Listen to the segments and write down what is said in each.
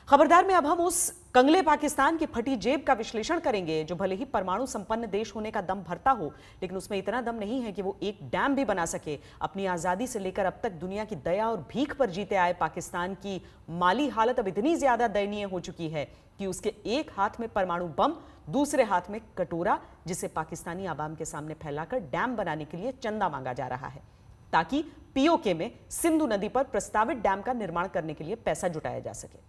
खबरदार में अब हम उस कंगले पाकिस्तान की फटी जेब का विश्लेषण करेंगे जो भले ही परमाणु संपन्न देश होने का दम भरता हो, लेकिन उसमें इतना दम नहीं है कि वो एक डैम भी बना सके। अपनी आजादी से लेकर अब तक दुनिया की दया और भीख पर जीते आए पाकिस्तान की माली हालत अब इतनी ज्यादा दयनीय हो चुकी है कि उसके एक हाथ में परमाणु बम, दूसरे हाथ में कटोरा, जिसे पाकिस्तानी आवाम के सामने फैलाकर डैम बनाने के लिए चंदा मांगा जा रहा है ताकि पीओके में सिंधु नदी पर प्रस्तावित डैम का निर्माण करने के लिए पैसा जुटाया जा सके।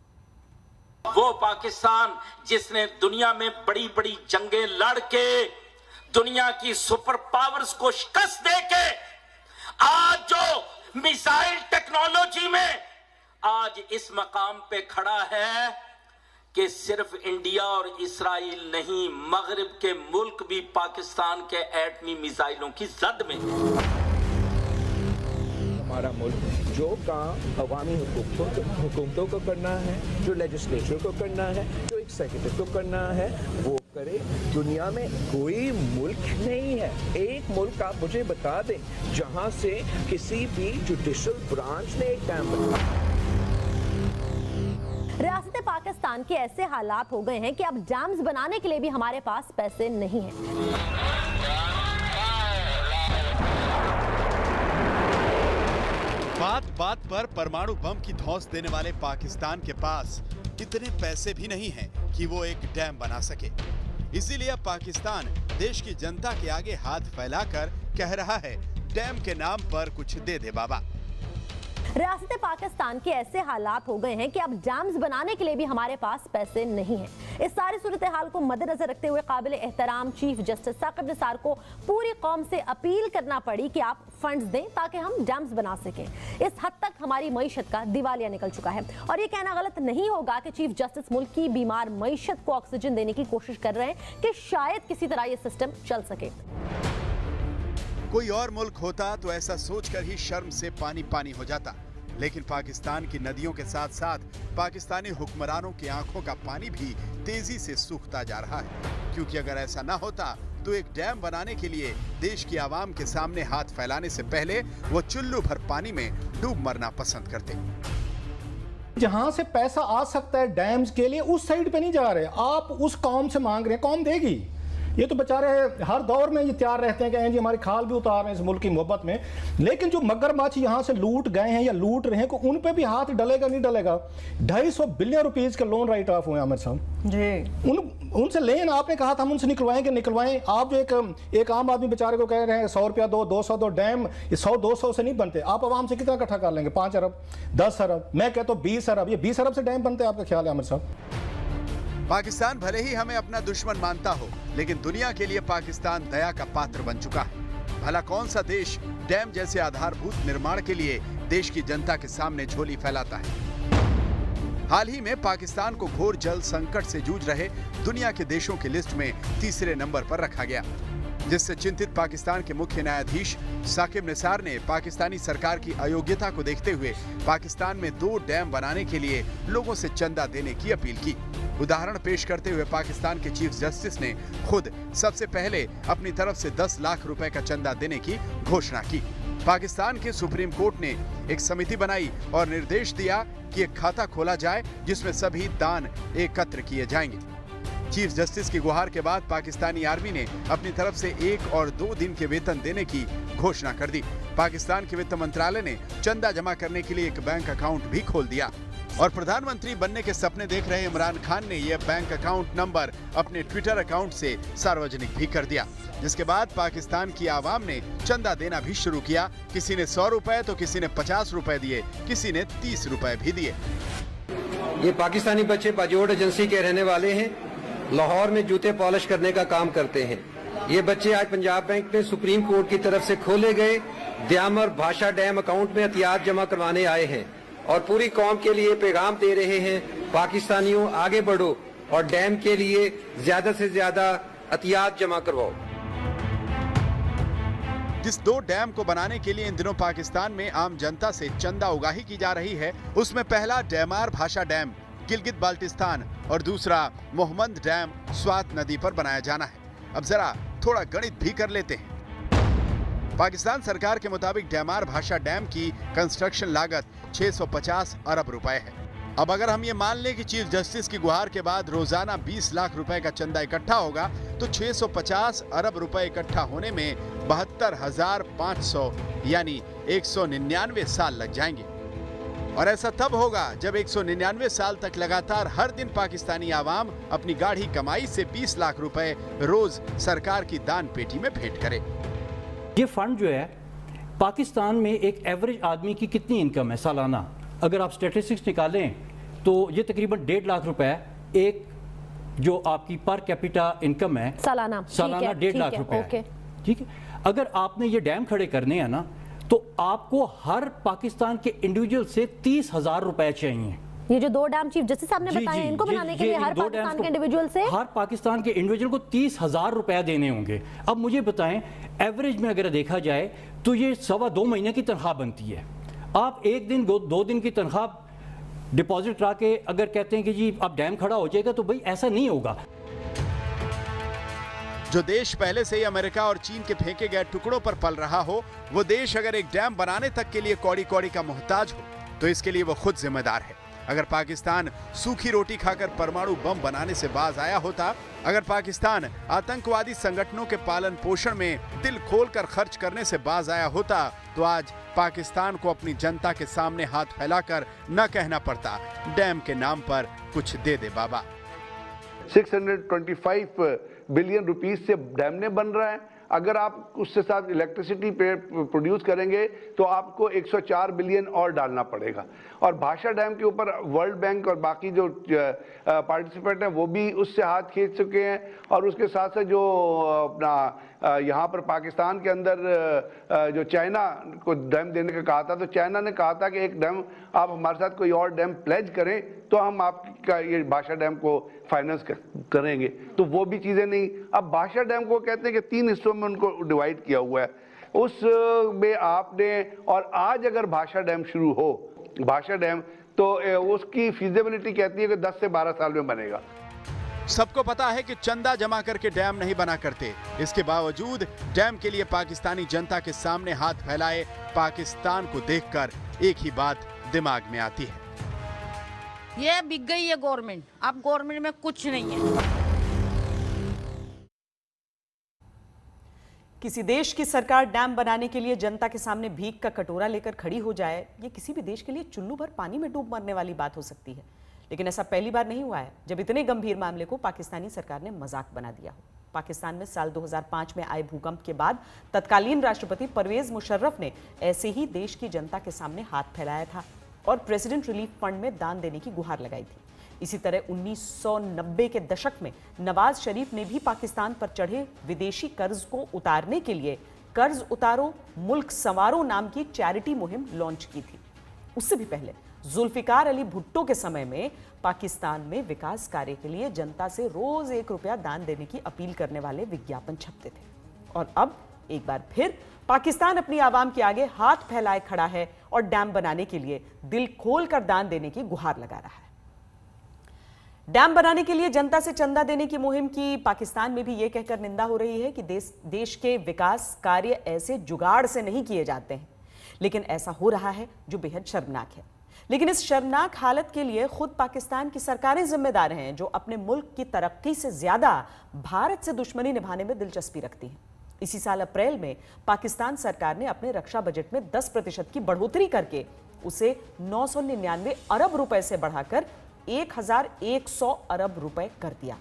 वो पाकिस्तान जिसने दुनिया में बड़ी बड़ी जंगें लड़ के दुनिया की सुपर पावर्स को शिकस्त देके आज जो मिसाइल टेक्नोलॉजी में आज इस मकाम पे खड़ा है कि सिर्फ इंडिया और इस्राइल नहीं, मगरिब के मुल्क भी पाकिस्तान के एटमी मिसाइलों की जद में। हमारा मुल्क जो काम अवामी हुकूमतों को करना है, जो लेजिस्लेचर को करना है, जो एग्जीक्यूटिव को करना है, वो करे। दुनिया में कोई मुल्क नहीं है, एक मुल्क आप मुझे बता दें जहां से किसी भी जुडिशल ब्रांच ने एक डैम बनाया। रियासत पाकिस्तान के ऐसे हालात हो गए हैं कि अब डैम्स बनाने के लिए भी हमारे पास पैसे नहीं हैं। बात बात पर परमाणु बम की धौंस देने वाले पाकिस्तान के पास इतने पैसे भी नहीं हैं कि वो एक डैम बना सके। इसीलिए अब पाकिस्तान देश की जनता के आगे हाथ फैलाकर कह रहा है, डैम के नाम पर कुछ दे दे बाबा। रियासत पाकिस्तान के ऐसे हालात हो गए हैं कि अब डैम्स बनाने के लिए भी हमारे पास पैसे नहीं हैं। इस सारी सूरत हाल को मद्देनजर रखते हुए काबिल एहतराम चीफ जस्टिस साकिब निसार को पूरी कौम से अपील करना पड़ी कि आप फंड्स दें ताकि हम डैम्स बना सकें। इस हद तक हमारी मईशत का दिवालिया निकल चुका है और ये कहना गलत नहीं होगा कि चीफ जस्टिस मुल्क की बीमार मईशत को ऑक्सीजन देने की कोशिश कर रहे हैं कि शायद किसी तरह ये सिस्टम चल सके। कोई और मुल्क होता तो ऐसा सोचकर ही शर्म से पानी पानी हो जाता, लेकिन पाकिस्तान की नदियों के साथ साथ पाकिस्तानी हुक्मरानों की आंखों का पानी भी तेजी से सूखता जा रहा है, क्योंकि अगर ऐसा ना होता तो एक डैम बनाने के लिए देश की आवाम के सामने हाथ फैलाने से पहले वो चुल्लू भर पानी में डूब मरना पसंद करते। जहां से पैसा आ सकता है डैम्स के लिए उस साइड पे नहीं जा रहे, आप उस कौम से मांग रहे हैं, कौम देगी। ये तो बेचारे हर दौर में ये तैयार रहते हैं कि जी हमारी खाल भी उतार रहे हैं इस मुल्क की मोहब्बत में, लेकिन जो मगरमच्छ यहाँ से लूट गए हैं या लूट रहे हैं को उन पे भी हाथ डलेगा नहीं डलेगा। 250 बिलियन रुपीस के लोन राइट ऑफ हुए आमिर साहब जी, उनसे लेन आपने कहा था हम उनसे निकलवाएं। आप जो एक आम आदमी बेचारे को कह रहे हैं 100 रुपया दो, 200 दो, डैम 100-200 से नहीं बनते। आप आवाम से कितना इकट्ठा कर लेंगे? 5 अरब, 10 अरब, मैं कहता हूँ 20 अरब। ये 20 अरब से डैम बनते हैं? आपका ख्याल है आमिर साहब? पाकिस्तान भले ही हमें अपना दुश्मन मानता हो, लेकिन दुनिया के लिए पाकिस्तान दया का पात्र बन चुका है। भला कौन सा देश डैम जैसे आधारभूत निर्माण के लिए देश की जनता के सामने झोली फैलाता है? हाल ही में पाकिस्तान को घोर जल संकट से जूझ रहे दुनिया के देशों की लिस्ट में तीसरे नंबर पर रखा गया, जिससे चिंतित पाकिस्तान के मुख्य न्यायाधीश साकिब निसार ने पाकिस्तानी सरकार की अयोग्यता को देखते हुए पाकिस्तान में 2 डैम बनाने के लिए लोगों से चंदा देने की अपील की। उदाहरण पेश करते हुए पाकिस्तान के चीफ जस्टिस ने खुद सबसे पहले अपनी तरफ से 10 लाख रुपए का चंदा देने की घोषणा की। पाकिस्तान के सुप्रीम कोर्ट ने एक समिति बनाई और निर्देश दिया कि एक खाता खोला जाए जिसमें सभी दान एकत्र किए जाएंगे। चीफ जस्टिस की गुहार के बाद पाकिस्तानी आर्मी ने अपनी तरफ से 1 और 2 दिन के वेतन देने की घोषणा कर दी। पाकिस्तान के वित्त मंत्रालय ने चंदा जमा करने के लिए एक बैंक अकाउंट भी खोल दिया और प्रधानमंत्री बनने के सपने देख रहे इमरान खान ने यह बैंक अकाउंट नंबर अपने ट्विटर अकाउंट से सार्वजनिक भी कर दिया, जिसके बाद पाकिस्तान की आवाम ने चंदा देना भी शुरू किया। किसी ने 100 रुपए तो किसी ने 50 रुपए दिए, किसी ने 30 रुपए भी दिए। ये पाकिस्तानी बच्चे बाजोड़ एजेंसी के रहने वाले हैं, लाहौर में जूते पॉलिश करने का काम करते हैं। ये बच्चे आज पंजाब बैंक में सुप्रीम कोर्ट की तरफ से खोले गए द्यामर भाषा डैम अकाउंट में एहतियात जमा करवाने आए हैं और पूरी कौम के लिए पैगाम दे रहे हैं, पाकिस्तानियों आगे बढ़ो और डैम के लिए ज्यादा से ज्यादा एहतियात जमा करवाओ। जिस 2 डैम को बनाने के लिए इन दिनों पाकिस्तान में आम जनता से चंदा उगाही की जा रही है, उसमें पहला डैमार भाषा डैम गिलगित बाल्टिस्तान और दूसरा मोहम्मद डैम स्वात नदी पर बनाया जाना है। अब जरा थोड़ा गणित भी कर लेते हैं। पाकिस्तान सरकार के मुताबिक डैमार भाषा डैम की कंस्ट्रक्शन लागत 650 अरब रुपए है। अब अगर हम ये मान लें कि चीफ जस्टिस की गुहार के बाद रोजाना 20 लाख रुपए का चंदा इकट्ठा होगा तो 650 अरब रुपए इकट्ठा होने में 72,500 यानी 199 साल लग जाएंगे। और ऐसा तब होगा जब 199 साल तक लगातार हर दिन पाकिस्तानी आवाम अपनी गाढ़ी कमाई से 20 लाख रुपए रोज सरकार की दान पेटी में भेंट करे। ये फंड जो है, पाकिस्तान में एक एवरेज आदमी की कितनी इनकम है सालाना, अगर आप स्टैटिस्टिक्स निकालें तो ये तकरीबन 1.5 लाख रुपए एक जो आपकी पर कैपिटा इनकम है सालाना 1.5 लाख रुपए। ठीक है, अगर आपने ये डैम खड़े करने हैं ना तो आपको हर पाकिस्तान के इंडिविजुअल से 30,000 रुपए चाहिए। ये जो 2 डैम चीफ जस्टिस साहब ने बताए इनको बनाने के लिए हर पाकिस्तान के इंडिविजुअल से हर पाकिस्तान के इंडिविजुअल को 30,000 रुपए देने होंगे। अब मुझे बताएं, एवरेज में अगर देखा जाए तो ये 2.25 महीने की तनख्वाह बनती है। आप एक दिन 2 दिन की तनख्वाह डिपॉजिट करा के अगर कहते हैं कि जी अब डैम खड़ा हो जाएगा तो भाई ऐसा नहीं होगा। जो देश पहले से ही अमेरिका और चीन के फेंके गए टुकड़ों पर पल रहा हो, वो देश अगर एक डैम बनाने तक के लिए कौड़ी कौड़ी का मोहताज हो तो इसके लिए वो खुद जिम्मेदार है। अगर पाकिस्तान सूखी रोटी खाकर परमाणु बम बनाने से बाज आया होता, अगर पाकिस्तान आतंकवादी संगठनों के पालन पोषण में दिल खोलकर खर्च करने से बाज आया होता तो आज पाकिस्तान को अपनी जनता के सामने हाथ फैलाकर न कहना पड़ता डैम के नाम पर कुछ दे दे बाबा। 625 बिलियन रुपीस से डैम ने बन रहा है। अगर आप उससे साथ इलेक्ट्रिसिटी प्रोड्यूस करेंगे तो आपको 104 बिलियन और डालना पड़ेगा। और भाषा डैम के ऊपर वर्ल्ड बैंक और बाकी जो पार्टिसिपेंट हैं वो भी उससे हाथ खींच चुके हैं। और उसके साथ साथ जो अपना यहाँ पर पाकिस्तान के अंदर जो चाइना को डैम देने का कहा था, तो चाइना ने कहा था कि एक डैम आप हमारे साथ कोई और डैम प्लेज करें तो हम आपका ये भाषा डैम को फाइनेंस करेंगे। तो वो भी चीज़ें नहीं। अब भाषा डैम को कहते हैं कि 3 हिस्सों में उनको डिवाइड किया हुआ है। उस में आपने और आज अगर भाषा डैम शुरू हो, भाषा डैम, तो उसकी फिजिबिलिटी कहती है कि 10 से 12 साल में बनेगा। सबको पता है कि चंदा जमा करके डैम नहीं बना करते। इसके बावजूद डैम के लिए पाकिस्तानी जनता के सामने हाथ फैलाए पाकिस्तान को देखकर एक ही बात दिमाग में आती है, ये बिक गई है गवर्नमेंट। अब गवर्नमेंट में कुछ नहीं है। किसी देश की सरकार डैम बनाने के लिए जनता के सामने भीख का कटोरा लेकर खड़ी हो जाए, ये किसी भी देश के लिए चुल्लू भर पानी में डूब मरने वाली बात हो सकती है। लेकिन ऐसा पहली बार नहीं हुआ है जब इतने गंभीर मामले को पाकिस्तानी सरकार ने मजाक बना दिया हो। पाकिस्तान में साल 2005 में आए भूकंप के बाद तत्कालीन राष्ट्रपति परवेज मुशर्रफ ने ऐसे ही देश की जनता के सामने हाथ फैलाया था और प्रेसिडेंट रिलीफ फंड में दान देने की गुहार लगाई थी। इसी तरह 1990 के दशक में नवाज शरीफ ने भी पाकिस्तान पर चढ़े विदेशी कर्ज को उतारने के लिए कर्ज उतारो मुल्क संवारो नाम की चैरिटी मुहिम लॉन्च की थी। उससे भी पहले जुल्फिकार अली भुट्टो के समय में पाकिस्तान में विकास कार्य के लिए जनता से रोज 1 रुपया दान देने की अपील करने वाले विज्ञापन छपते थे। और अब एक बार फिर पाकिस्तान अपनी आवाम के आगे हाथ फैलाए खड़ा है और डैम बनाने के लिए दिल खोलकर दान देने की गुहार लगा रहा है। डैम बनाने के लिए जनता से चंदा देने की मुहिम की पाकिस्तान में भी यह कहकर निंदा हो रही है कि देश के विकास कार्य ऐसे जुगाड़ से नहीं किए जाते हैं, लेकिन ऐसा हो रहा है जो बेहद शर्मनाक है। लेकिन इस शर्मनाक हालत के लिए खुद पाकिस्तान की सरकारें जिम्मेदार हैं, जो अपने मुल्क की तरक्की से ज्यादा भारत से दुश्मनी निभाने में दिलचस्पी रखती हैं। इसी साल अप्रैल में पाकिस्तान सरकार ने अपने रक्षा बजट में 10% की बढ़ोतरी करके उसे 999 अरब रुपए से बढ़ाकर 1100 अरब रुपए कर दिया।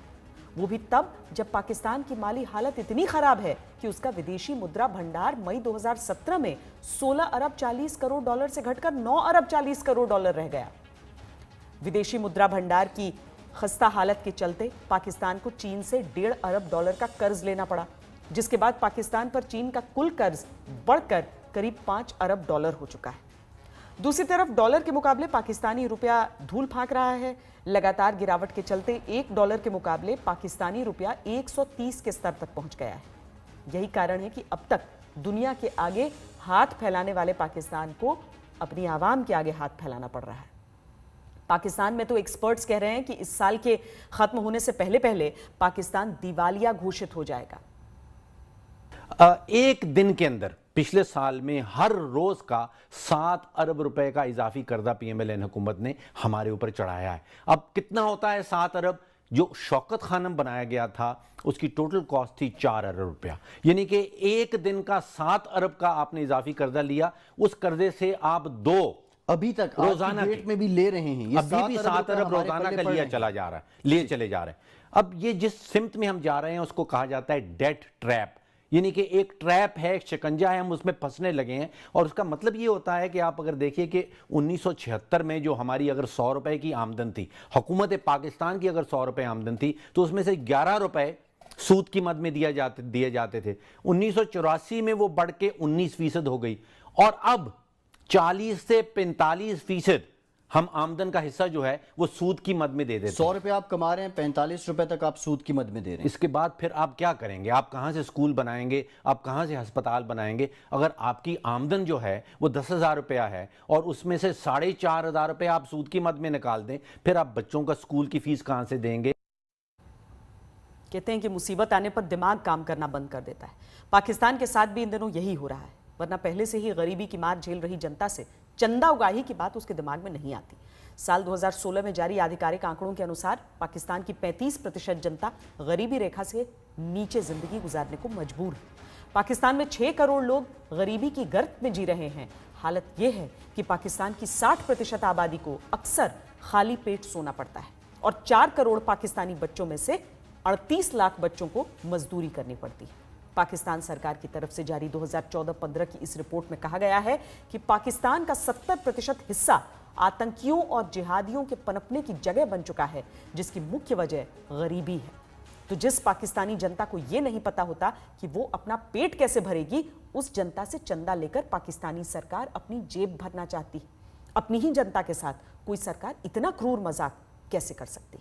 वो भी तब जब पाकिस्तान की माली हालत इतनी खराब है कि उसका विदेशी मुद्रा भंडार मई 2017 में 16 अरब 40 करोड़ डॉलर से घटकर 9 अरब 40 करोड़ डॉलर रह गया। विदेशी मुद्रा भंडार की खस्ता हालत के चलते पाकिस्तान को चीन से 1.5 अरब डॉलर का कर्ज लेना पड़ा, जिसके बाद पाकिस्तान पर चीन का कुल कर्ज बढ़कर करीब 5 अरब डॉलर हो चुका है। दूसरी तरफ डॉलर के मुकाबले पाकिस्तानी रुपया धूल फांक रहा है। लगातार गिरावट के चलते $1 के मुकाबले पाकिस्तानी रुपया 130 के स्तर तक पहुंच गया है। यही कारण है कि अब तक दुनिया के आगे हाथ फैलाने वाले पाकिस्तान को अपनी आवाम के आगे हाथ फैलाना पड़ रहा है। पाकिस्तान में तो एक्सपर्ट्स कह रहे हैं कि इस साल के खत्म होने से पहले पहले पाकिस्तान दिवालिया घोषित हो जाएगा। एक दिन के अंदर पिछले साल में हर रोज का 7 अरब रुपए का इजाफी कर्जा पीएमएलएन हुकूमत ने हमारे ऊपर चढ़ाया है। अब कितना होता है 7 अरब? जो शौकत खानम बनाया गया था उसकी टोटल कॉस्ट थी 4 अरब रुपया, यानी कि एक दिन का 7 अरब का आपने इजाफी कर्जा लिया। उस कर्जे से आप 2 अभी तक रोजाना डेट में भी ले रहे हैं, अभी भी 7 अरब रोजाना का लिया चला जा रहा है, लिए चले जा रहे हैं। अब ये जिस सिमत में हम जा रहे हैं उसको कहा जाता है डेट ट्रैप, यानी कि एक ट्रैप है, एक शिकंजा है, हम उसमें फंसने लगे हैं। और उसका मतलब ये होता है कि आप अगर देखिए कि 1976 में जो हमारी अगर 100 रुपए की आमदन थी, हुकूमत पाकिस्तान की अगर 100 रुपए आमदन थी, तो उसमें से 11 रुपए सूद की मद में दिए जाते थे। 1984 में वो बढ़ के 19% हो गई और अब 40 से 45% हम आमदन का हिस्सा जो है वो सूद की मद में दे देते हैं। 100 रुपए आप कमा रहे हैं, 45 रुपए तक आप सूद की मद में दे रहे हैं। इसके बाद फिर आप क्या करेंगे? आप कहां से स्कूल बनाएंगे? आप कहां से अस्पताल बनाएंगे? अगर आपकी आमदन जो है वो 10,000 रुपया है और उसमें से 4,500 रुपये आप सूद की मद में निकाल दें, फिर आप बच्चों का स्कूल की फीस कहां से देंगे? कहते हैं कि मुसीबत आने पर दिमाग काम करना बंद कर देता है। पाकिस्तान के साथ भी इन दिनों यही हो रहा है, वरना पहले से ही गरीबी की मार झेल रही जनता से चंदा उगाही की बात उसके दिमाग में नहीं आती। साल 2016 में जारी आधिकारिक आंकड़ों के अनुसार पाकिस्तान की 35% जनता गरीबी रेखा से नीचे जिंदगी गुजारने को मजबूर है। पाकिस्तान में 6 करोड़ लोग गरीबी की गर्त में जी रहे हैं। हालत यह है कि पाकिस्तान की 60% आबादी को अक्सर खाली पेट सोना पड़ता है और 4 करोड़ पाकिस्तानी बच्चों में से 38 लाख बच्चों को मजदूरी करनी पड़ती है। पाकिस्तान सरकार की तरफ से जारी 2014-15 की इस रिपोर्ट में कहा गया है कि पाकिस्तान का 70% हिस्सा आतंकियों और जिहादियों के पनपने की जगह बन चुका है, जिसकी मुख्य वजह गरीबी है। तो जिस पाकिस्तानी जनता को यह नहीं पता होता कि वो अपना पेट कैसे भरेगी, उस जनता से चंदा लेकर पाकिस्तानी सरकार अपनी जेब भरना चाहती है। अपनी ही जनता के साथ कोई सरकार इतना क्रूर मजाक कैसे कर सकती?